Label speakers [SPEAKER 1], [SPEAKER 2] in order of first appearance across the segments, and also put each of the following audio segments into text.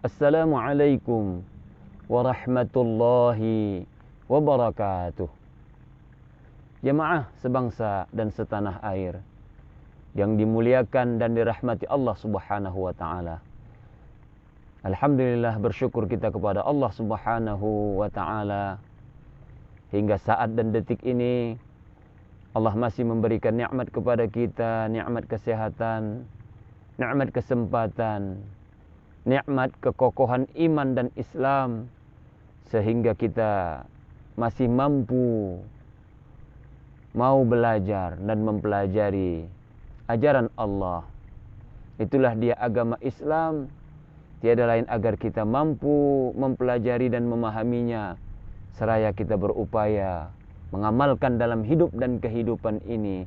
[SPEAKER 1] Assalamualaikum warahmatullahi wabarakatuh. Jemaah sebangsa dan setanah air yang dimuliakan dan dirahmati Allah Subhanahu wa taala. Alhamdulillah, bersyukur kita kepada Allah Subhanahu wa taala hingga saat dan detik ini Allah masih memberikan nikmat kepada kita, nikmat kesehatan, nikmat kesempatan, nikmat kekokohan iman dan Islam, sehingga kita masih mampu mau belajar dan mempelajari ajaran Allah. Itulah dia agama Islam. Tiada lain agar kita mampu mempelajari dan memahaminya, seraya kita berupaya mengamalkan dalam hidup dan kehidupan ini.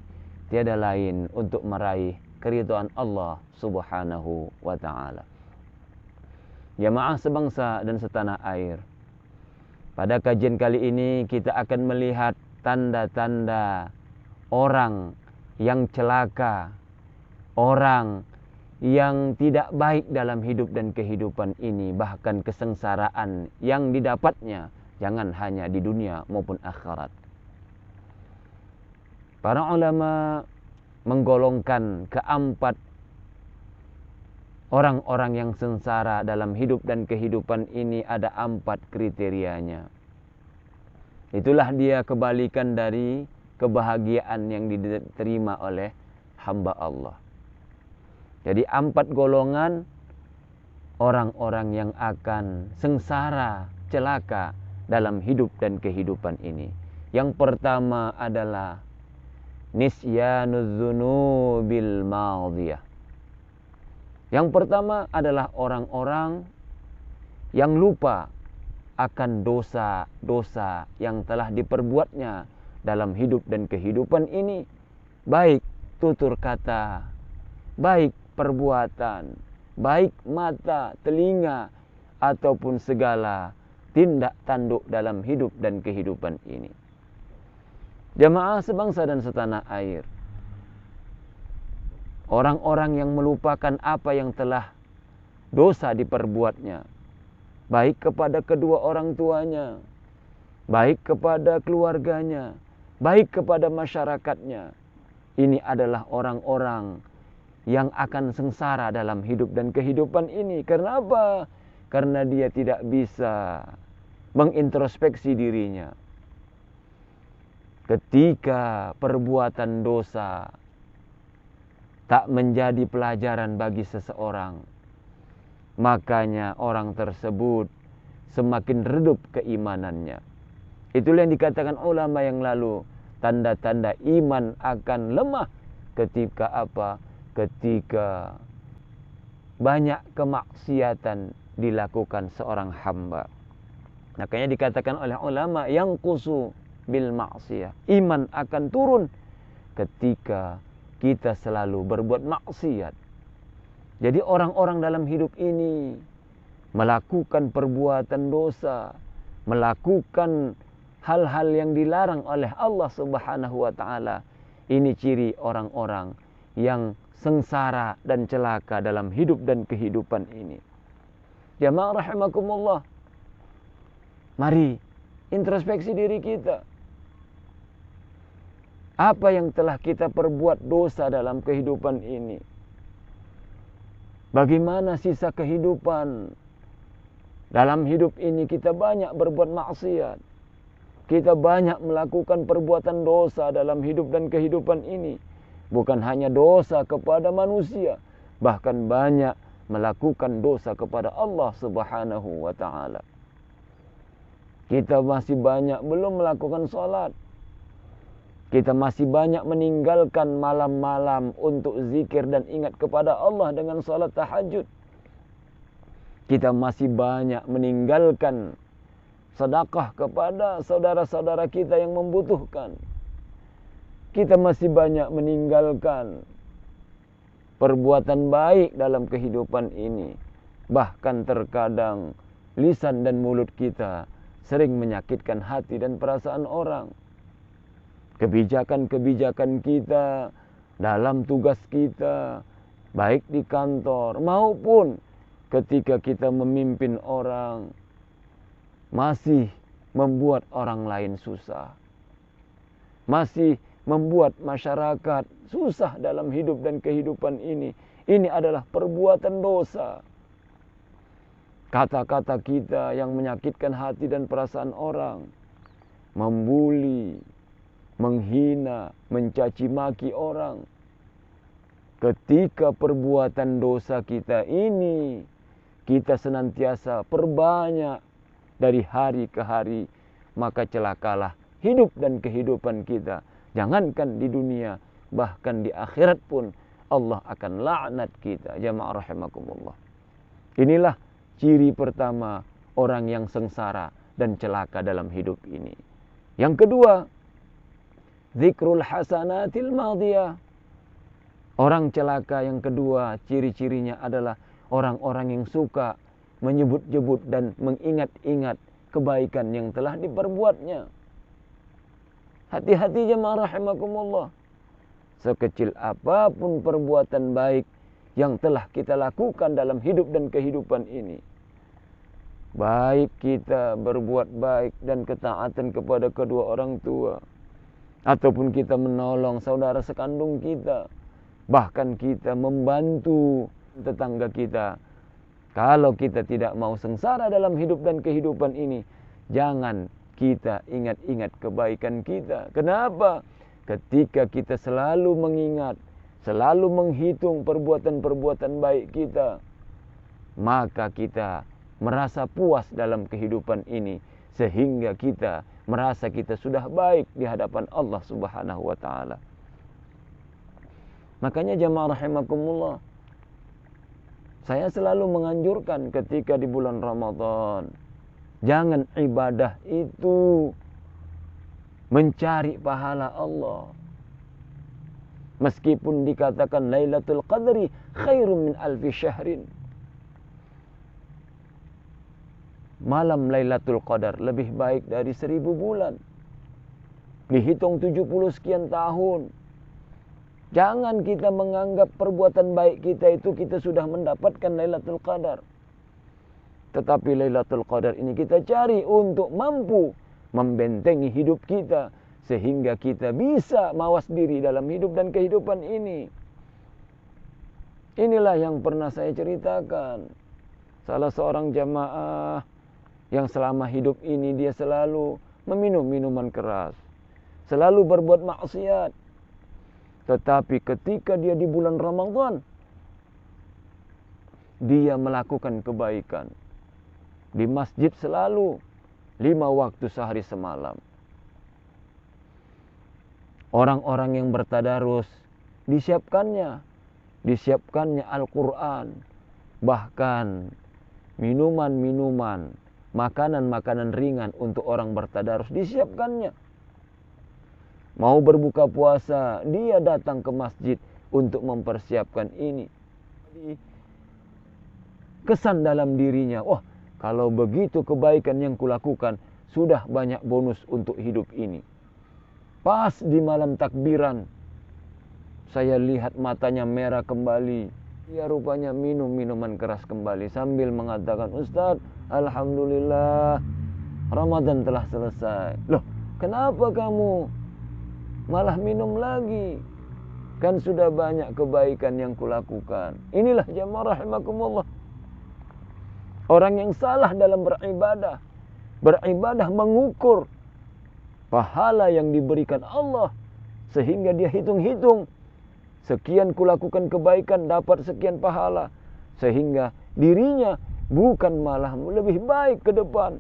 [SPEAKER 1] Tiada lain untuk meraih keridhaan Allah Subhanahu wa ta'ala. Jamaah sebangsa dan setanah air, pada kajian kali ini kita akan melihat tanda-tanda orang yang celaka, orang yang tidak baik dalam hidup dan kehidupan ini, bahkan kesengsaraan yang didapatnya jangan hanya di dunia maupun akhirat. Para ulama menggolongkan keempat orang-orang yang sengsara dalam hidup dan kehidupan ini, ada 4 kriterianya. Itulah dia kebalikan dari kebahagiaan yang diterima oleh hamba Allah. Jadi 4 golongan orang-orang yang akan sengsara, celaka dalam hidup dan kehidupan ini. Yang pertama adalah nisyanuz dzunubil madhiyah. Yang pertama adalah orang-orang yang lupa akan dosa-dosa yang telah diperbuatnya dalam hidup dan kehidupan ini, baik tutur kata, baik perbuatan, baik mata, telinga, ataupun segala tindak tanduk dalam hidup dan kehidupan ini. Jamaah sebangsa dan setanah air, orang-orang yang melupakan apa yang telah dosa diperbuatnya, baik kepada kedua orang tuanya, baik kepada keluarganya, baik kepada masyarakatnya, ini adalah orang-orang yang akan sengsara dalam hidup dan kehidupan ini. Karena apa? Karena dia tidak bisa mengintrospeksi dirinya. Ketika perbuatan dosa tak menjadi pelajaran bagi seseorang, makanya orang tersebut semakin redup keimanannya. Itulah yang dikatakan ulama yang lalu, tanda-tanda iman akan lemah ketika apa? Ketika banyak kemaksiatan dilakukan seorang hamba. Makanya dikatakan oleh ulama yang kusu bil maksiyah, iman akan turun ketika kita selalu berbuat maksiat. Jadi orang-orang dalam hidup ini melakukan perbuatan dosa, melakukan hal-hal yang dilarang oleh Allah Subhanahu wa taala. Ini ciri orang-orang yang sengsara dan celaka dalam hidup dan kehidupan ini. Jamaah rahimakumullah, mari introspeksi diri kita. Apa yang telah kita perbuat dosa dalam kehidupan ini? Bagaimana sisa kehidupan? Dalam hidup ini kita banyak berbuat maksiat. Kita banyak melakukan perbuatan dosa dalam hidup dan kehidupan ini. Bukan hanya dosa kepada manusia, bahkan banyak melakukan dosa kepada Allah Subhanahu wa ta'ala. Kita masih banyak belum melakukan salat. Kita masih banyak meninggalkan malam-malam untuk zikir dan ingat kepada Allah dengan salat tahajud. Kita masih banyak meninggalkan sedekah kepada saudara-saudara kita yang membutuhkan. Kita masih banyak meninggalkan perbuatan baik dalam kehidupan ini. Bahkan terkadang lisan dan mulut kita sering menyakitkan hati dan perasaan orang. Kebijakan-kebijakan kita dalam tugas kita, baik di kantor maupun ketika kita memimpin orang masih membuat orang lain susah, masih membuat masyarakat susah dalam hidup dan kehidupan ini adalah perbuatan dosa. Kata-kata kita yang menyakitkan hati dan perasaan orang, membuli, menghina, mencaci maki orang. Ketika perbuatan dosa kita ini kita senantiasa perbanyak dari hari ke hari, maka celakalah hidup dan kehidupan kita. Jangankan di dunia, bahkan di akhirat pun Allah akan laknat kita. Jamaah rahimakumullah. Inilah ciri pertama orang yang sengsara dan celaka dalam hidup ini. Yang kedua, zikrul hasanatil madiyah. Orang celaka yang kedua, ciri-cirinya adalah orang-orang yang suka menyebut-nyebut dan mengingat-ingat kebaikan yang telah diperbuatnya. Hati-hati jemaah rahimakumullah. Sekecil apapun perbuatan baik yang telah kita lakukan dalam hidup dan kehidupan ini, baik kita berbuat baik dan ketaatan kepada kedua orang tua, ataupun kita menolong saudara sekandung kita, bahkan kita membantu tetangga kita. Kalau kita tidak mau sengsara dalam hidup dan kehidupan ini, jangan kita ingat-ingat kebaikan kita. Kenapa? Ketika kita selalu mengingat, selalu menghitung perbuatan-perbuatan baik kita, maka kita merasa puas dalam kehidupan ini, sehingga kita merasa kita sudah baik di hadapan Allah Subhanahu wa taala. Makanya jamaah rahimakumullah, saya selalu menganjurkan ketika di bulan Ramadan, jangan ibadah itu mencari pahala Allah. Meskipun dikatakan Lailatul Qadri khairum min alfi syahrin. Malam Lailatul Qadar lebih baik dari 1000 bulan. Dihitung 70 sekian tahun. Jangan kita menganggap perbuatan baik kita itu kita sudah mendapatkan Lailatul Qadar. Tetapi Lailatul Qadar ini kita cari untuk mampu membentengi hidup kita, sehingga kita bisa mawas diri dalam hidup dan kehidupan ini. Inilah yang pernah saya ceritakan. Salah seorang jamaah yang selama hidup ini dia selalu meminum minuman keras, selalu berbuat maksiat. Tetapi ketika dia di bulan Ramadan, dia melakukan kebaikan. Di masjid selalu 5 waktu sehari semalam. Orang-orang yang bertadarus disiapkannya Al-Quran, bahkan minuman-minuman, makanan-makanan ringan untuk orang bertadarus disiapkannya. Mau berbuka puasa, dia datang ke masjid untuk mempersiapkan ini. Kesan dalam dirinya, wah, kalau begitu kebaikan yang kulakukan, sudah banyak bonus untuk hidup ini. Pas di malam takbiran, saya lihat matanya merah kembali. Dia rupanya minum minuman keras kembali sambil mengatakan, Ustaz, alhamdulillah Ramadan telah selesai. Loh, kenapa kamu malah minum lagi? Kan sudah banyak kebaikan yang kulakukan. Inilah jamaah rahimakumullah, orang yang salah dalam beribadah. Beribadah mengukur pahala yang diberikan Allah, sehingga dia hitung-hitung, sekian kulakukan kebaikan dapat sekian pahala, sehingga dirinya bukan malah lebih baik ke depan,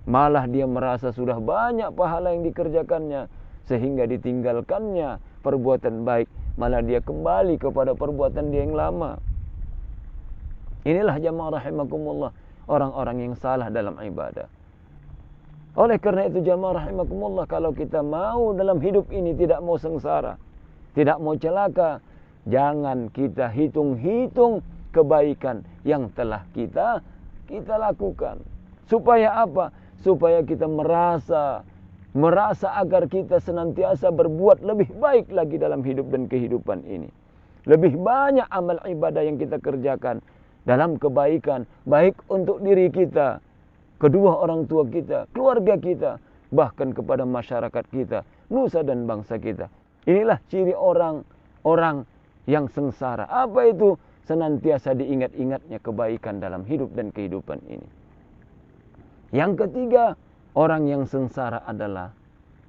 [SPEAKER 1] malah dia merasa sudah banyak pahala yang dikerjakannya, sehingga ditinggalkannya perbuatan baik, malah dia kembali kepada perbuatan dia yang lama. Inilah jamaah rahimakumullah, orang-orang yang salah dalam ibadah. Oleh karena itu jamaah rahimakumullah, kalau kita mau dalam hidup ini tidak mau sengsara, tidak mau celaka, jangan kita hitung-hitung kebaikan yang telah kita lakukan. Supaya apa? Supaya kita merasa agar kita senantiasa berbuat lebih baik lagi dalam hidup dan kehidupan ini. Lebih banyak amal ibadah yang kita kerjakan, dalam kebaikan, baik untuk diri kita, kedua orang tua kita, keluarga kita, bahkan kepada masyarakat kita, nusa dan bangsa kita. Inilah ciri orang-orang yang sengsara. Apa itu? Senantiasa diingat-ingatnya kebaikan dalam hidup dan kehidupan ini. Yang ketiga, orang yang sengsara adalah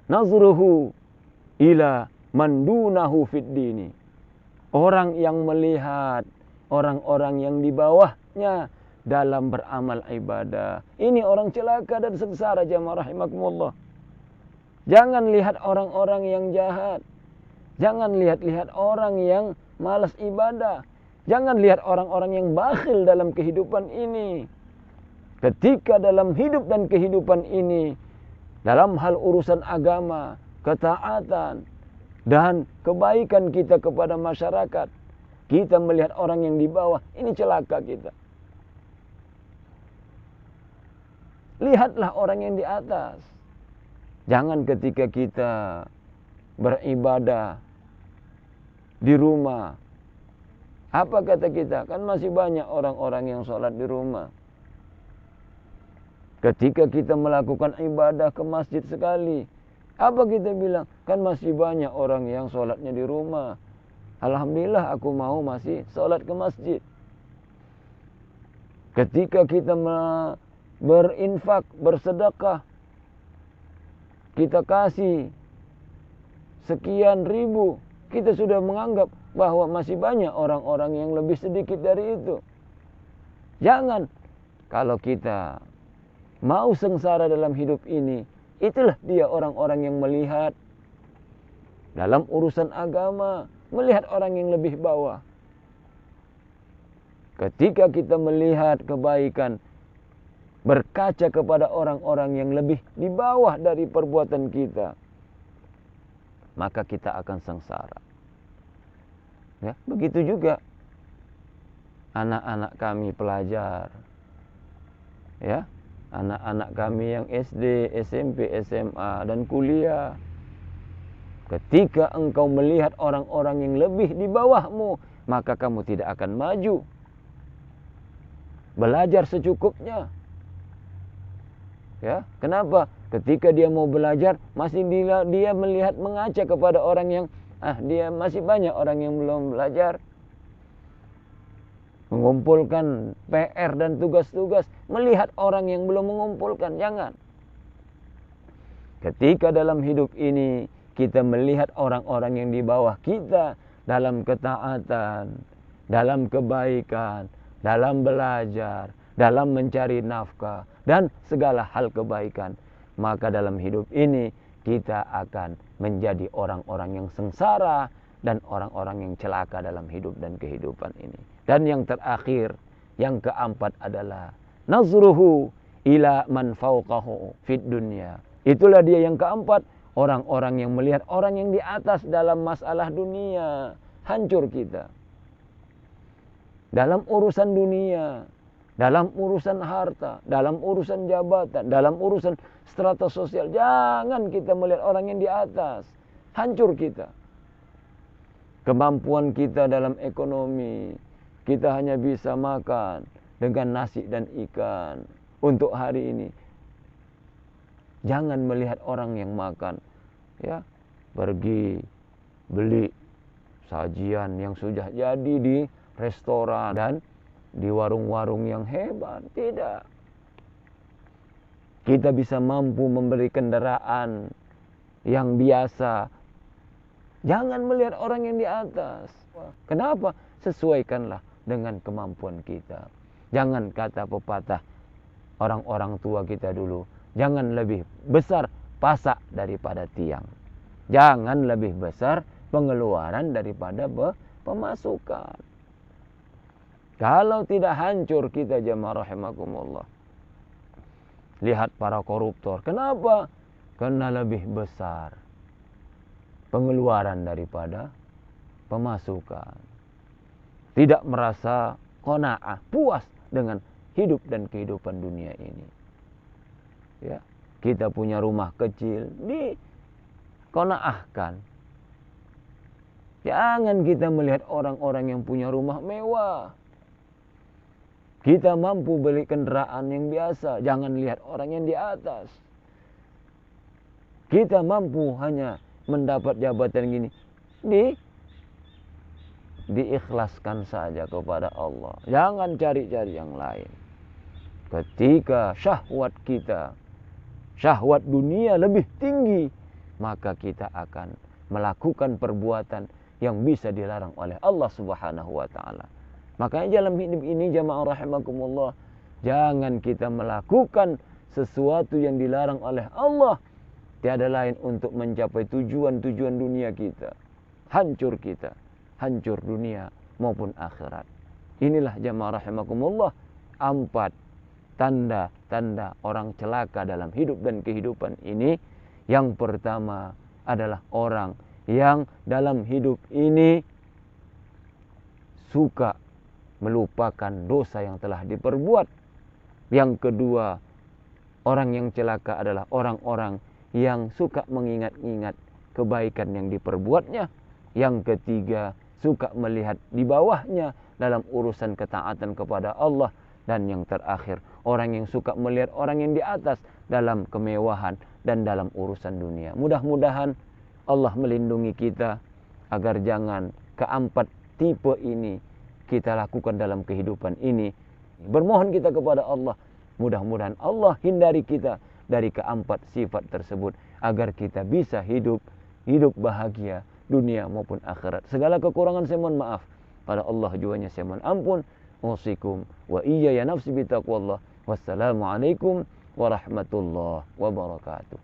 [SPEAKER 1] nazruhu ila mandunahu fid dini. Orang yang melihat orang-orang yang di bawahnya dalam beramal ibadah. Ini orang celaka dan sengsara, jamaah rahimakumullah. Jangan lihat orang-orang yang jahat. Jangan lihat-lihat orang yang malas ibadah. Jangan lihat orang-orang yang bakhil dalam kehidupan ini. Ketika dalam hidup dan kehidupan ini, dalam hal urusan agama, ketaatan, dan kebaikan kita kepada masyarakat, kita melihat orang yang di bawah, ini celaka kita. Lihatlah orang yang di atas. Jangan ketika kita beribadah di rumah, apa kata kita? Kan masih banyak orang-orang yang sholat di rumah. Ketika kita melakukan ibadah ke masjid sekali, apa kita bilang? Kan masih banyak orang yang sholatnya di rumah. Alhamdulillah aku mau masih sholat ke masjid. Ketika kita berinfak, bersedekah, kita kasih sekian ribu, kita sudah menganggap bahwa masih banyak orang-orang yang lebih sedikit dari itu. Jangan. Kalau kita mau sengsara dalam hidup ini, itulah dia orang-orang yang melihat dalam urusan agama, melihat orang yang lebih bawah. Ketika kita melihat kebaikan, berkaca kepada orang-orang yang lebih di bawah dari perbuatan kita, maka kita akan sengsara. Ya, begitu juga anak-anak kami pelajar, ya, anak-anak kami yang SD, SMP, SMA, dan kuliah. Ketika engkau melihat orang-orang yang lebih di bawahmu, maka kamu tidak akan maju. Belajar secukupnya. Ya, kenapa? Ketika dia mau belajar, masih dia melihat mengaca kepada orang yang dia masih banyak orang yang belum belajar. Mengumpulkan PR dan tugas-tugas, melihat orang yang belum mengumpulkan, jangan. Ketika dalam hidup ini kita melihat orang-orang yang di bawah kita dalam ketaatan, dalam kebaikan, dalam belajar, dalam mencari nafkah, dan segala hal kebaikan, maka dalam hidup ini kita akan menjadi orang-orang yang sengsara dan orang-orang yang celaka dalam hidup dan kehidupan ini. Dan yang terakhir, yang keempat adalah nazruhu ila man fawqahu fid dunya. Itulah dia yang keempat, orang-orang yang melihat orang yang di atas dalam masalah dunia. Hancur kita. Dalam urusan dunia, dalam urusan harta, dalam urusan jabatan, dalam urusan strata sosial, jangan kita melihat orang yang di atas. Hancur kita. Kemampuan kita dalam ekonomi, kita hanya bisa makan dengan nasi dan ikan untuk hari ini. Jangan melihat orang yang makan, ya, pergi beli sajian yang sudah jadi di restoran dan di warung-warung yang hebat. Tidak. Kita bisa mampu membeli kendaraan yang biasa. Jangan melihat orang yang di atas. Kenapa? Sesuaikanlah dengan kemampuan kita. Jangan kata pepatah orang-orang tua kita dulu, jangan lebih besar pasak daripada tiang. Jangan lebih besar pengeluaran daripada pemasukan. Kalau tidak hancur kita, jamaah rahimakumullah. Lihat para koruptor. Kenapa? Karena lebih besar pengeluaran daripada pemasukan. Tidak merasa qanaah, puas dengan hidup dan kehidupan dunia ini. Ya, kita punya rumah kecil, diqanaahkan. Jangan kita melihat orang-orang yang punya rumah mewah. Kita mampu beli kendaraan yang biasa, jangan lihat orang yang di atas. Kita mampu hanya mendapat jabatan gini, diikhlaskan saja kepada Allah. Jangan cari-cari yang lain. Ketika syahwat kita, syahwat dunia lebih tinggi, maka kita akan melakukan perbuatan yang bisa dilarang oleh Allah Subhanahu wa taala. Makanya dalam hidup ini jamaah rahimakumullah, jangan kita melakukan sesuatu yang dilarang oleh Allah. Tiada lain untuk mencapai tujuan-tujuan dunia kita. Hancur kita, hancur dunia maupun akhirat. Inilah jamaah rahimakumullah 4 tanda-tanda orang celaka dalam hidup dan kehidupan ini. Yang pertama adalah orang yang dalam hidup ini suka melupakan dosa yang telah diperbuat. Yang kedua, orang yang celaka adalah orang-orang yang suka mengingat-ingat kebaikan yang diperbuatnya. Yang ketiga, suka melihat di bawahnya dalam urusan ketaatan kepada Allah. Dan yang terakhir, orang yang suka melihat orang yang di atas dalam kemewahan dan dalam urusan dunia. Mudah-mudahan Allah melindungi kita agar jangan keempat tipe ini kita lakukan dalam kehidupan ini. Bermohon kita kepada Allah, mudah-mudahan Allah hindari kita dari keempat sifat tersebut agar kita bisa hidup bahagia dunia maupun akhirat. Segala kekurangan saya mohon maaf, pada Allah juanya saya mohon ampun. Usikum wa iyaya nafsi bitaqwallah. Wassalamualaikum warahmatullahi wabarakatuh.